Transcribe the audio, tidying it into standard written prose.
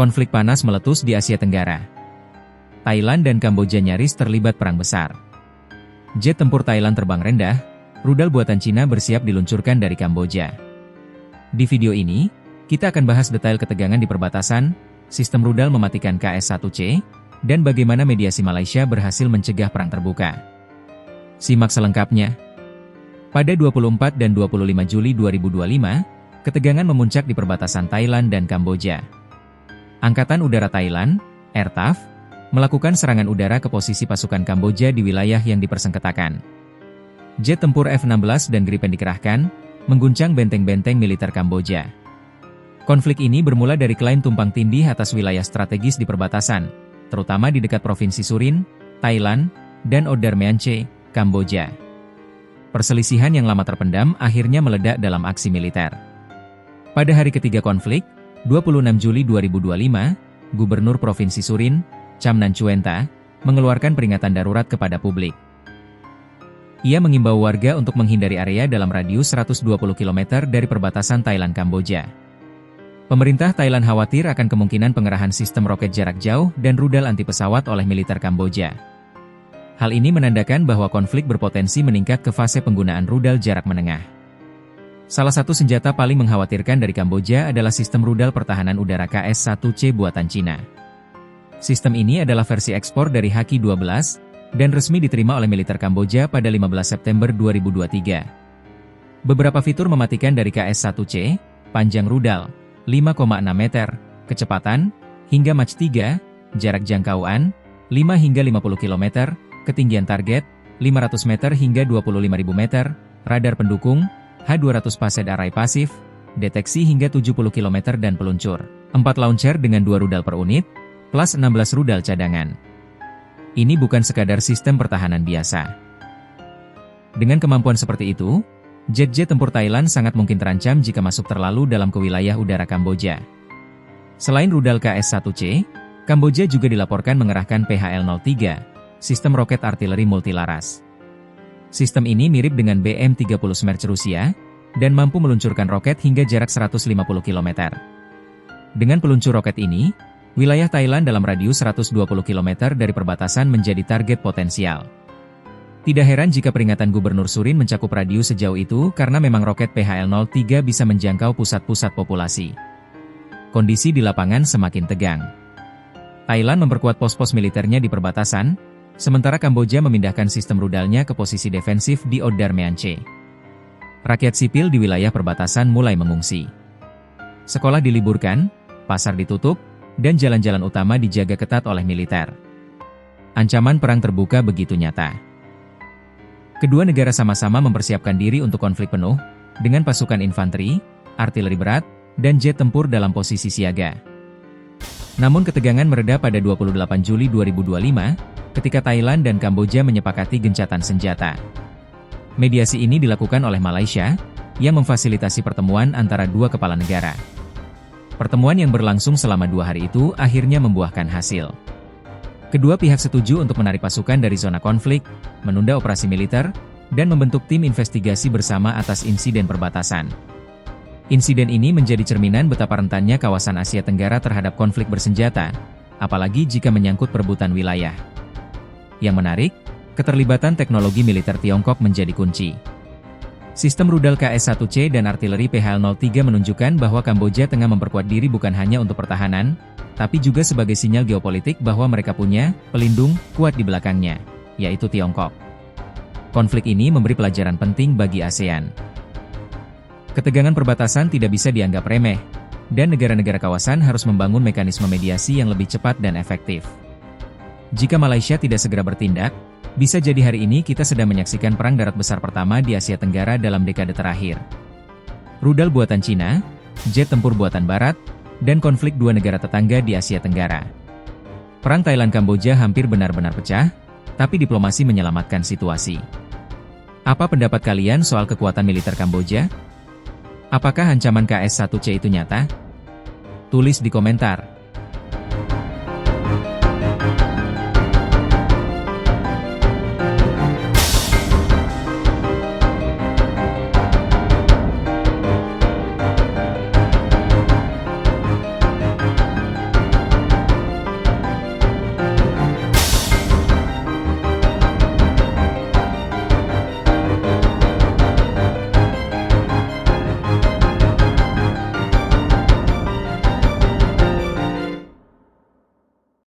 Konflik panas meletus di Asia Tenggara. Thailand dan Kamboja nyaris terlibat perang besar. Jet tempur Thailand terbang rendah, rudal buatan Cina bersiap diluncurkan dari Kamboja. Di video ini, kita akan bahas detail ketegangan di perbatasan, sistem rudal mematikan KS-1C, dan bagaimana mediasi Malaysia berhasil mencegah perang terbuka. Simak selengkapnya. Pada 24 dan 25 Juli 2025, ketegangan memuncak di perbatasan Thailand dan Kamboja. Angkatan Udara Thailand, AirTAF, melakukan serangan udara ke posisi pasukan Kamboja di wilayah yang dipersengketakan. Jet tempur F-16 dan Gripen dikerahkan, mengguncang benteng-benteng militer Kamboja. Konflik ini bermula dari klaim tumpang tindih atas wilayah strategis di perbatasan, terutama di dekat Provinsi Surin, Thailand, dan Odar Meanchey, Kamboja. Perselisihan yang lama terpendam akhirnya meledak dalam aksi militer. Pada hari ketiga konflik, 26 Juli 2025, Gubernur Provinsi Surin, Cham Nanchuenta, mengeluarkan peringatan darurat kepada publik. Ia mengimbau warga untuk menghindari area dalam radius 120 km dari perbatasan Thailand-Kamboja. Pemerintah Thailand khawatir akan kemungkinan pengerahan sistem roket jarak jauh dan rudal anti pesawat oleh militer Kamboja. Hal ini menandakan bahwa konflik berpotensi meningkat ke fase penggunaan rudal jarak menengah. Salah satu senjata paling mengkhawatirkan dari Kamboja adalah sistem rudal pertahanan udara KS-1C buatan Cina. Sistem ini adalah versi ekspor dari Haki-12, dan resmi diterima oleh militer Kamboja pada 15 September 2023. Beberapa fitur mematikan dari KS-1C, panjang rudal, 5,6 meter, kecepatan, hingga Mach 3, jarak jangkauan, 5 hingga 50 km, ketinggian target, 500 meter hingga 25.000 meter, radar pendukung, H-200 Paced Array pasif, deteksi hingga 70 km dan peluncur, 4 launcher dengan 2 rudal per unit, plus 16 rudal cadangan. Ini bukan sekadar sistem pertahanan biasa. Dengan kemampuan seperti itu, jet-jet tempur Thailand sangat mungkin terancam jika masuk terlalu dalam ke wilayah udara Kamboja. Selain rudal KS-1C, Kamboja juga dilaporkan mengerahkan PHL-03, sistem roket artileri multilaras. Sistem ini mirip dengan BM-30 Smerch Rusia, dan mampu meluncurkan roket hingga jarak 150 km. Dengan peluncur roket ini, wilayah Thailand dalam radius 120 km dari perbatasan menjadi target potensial. Tidak heran jika peringatan Gubernur Surin mencakup radius sejauh itu karena memang roket PHL-03 bisa menjangkau pusat-pusat populasi. Kondisi di lapangan semakin tegang. Thailand memperkuat pos-pos militernya di perbatasan, sementara Kamboja memindahkan sistem rudalnya ke posisi defensif di Odar Meanchey. Rakyat sipil di wilayah perbatasan mulai mengungsi. Sekolah diliburkan, pasar ditutup, dan jalan-jalan utama dijaga ketat oleh militer. Ancaman perang terbuka begitu nyata. Kedua negara sama-sama mempersiapkan diri untuk konflik penuh, dengan pasukan infanteri, artileri berat, dan jet tempur dalam posisi siaga. Namun ketegangan mereda pada 28 Juli 2025, ketika Thailand dan Kamboja menyepakati gencatan senjata. Mediasi ini dilakukan oleh Malaysia, yang memfasilitasi pertemuan antara dua kepala negara. Pertemuan yang berlangsung selama 2 hari itu akhirnya membuahkan hasil. Kedua pihak setuju untuk menarik pasukan dari zona konflik, menunda operasi militer, dan membentuk tim investigasi bersama atas insiden perbatasan. Insiden ini menjadi cerminan betapa rentannya kawasan Asia Tenggara terhadap konflik bersenjata, apalagi jika menyangkut perebutan wilayah. Yang menarik, keterlibatan teknologi militer Tiongkok menjadi kunci. Sistem rudal KS-1C dan artileri PHL-03 menunjukkan bahwa Kamboja tengah memperkuat diri bukan hanya untuk pertahanan, tapi juga sebagai sinyal geopolitik bahwa mereka punya pelindung kuat di belakangnya, yaitu Tiongkok. Konflik ini memberi pelajaran penting bagi ASEAN. Ketegangan perbatasan tidak bisa dianggap remeh, dan negara-negara kawasan harus membangun mekanisme mediasi yang lebih cepat dan efektif. Jika Malaysia tidak segera bertindak, bisa jadi hari ini kita sedang menyaksikan perang darat besar pertama di Asia Tenggara dalam dekade terakhir. Rudal buatan Cina, jet tempur buatan Barat, dan konflik dua negara tetangga di Asia Tenggara. Perang Thailand-Kamboja hampir benar-benar pecah, tapi diplomasi menyelamatkan situasi. Apa pendapat kalian soal kekuatan militer Kamboja? Apakah ancaman KS-1C itu nyata? Tulis di komentar.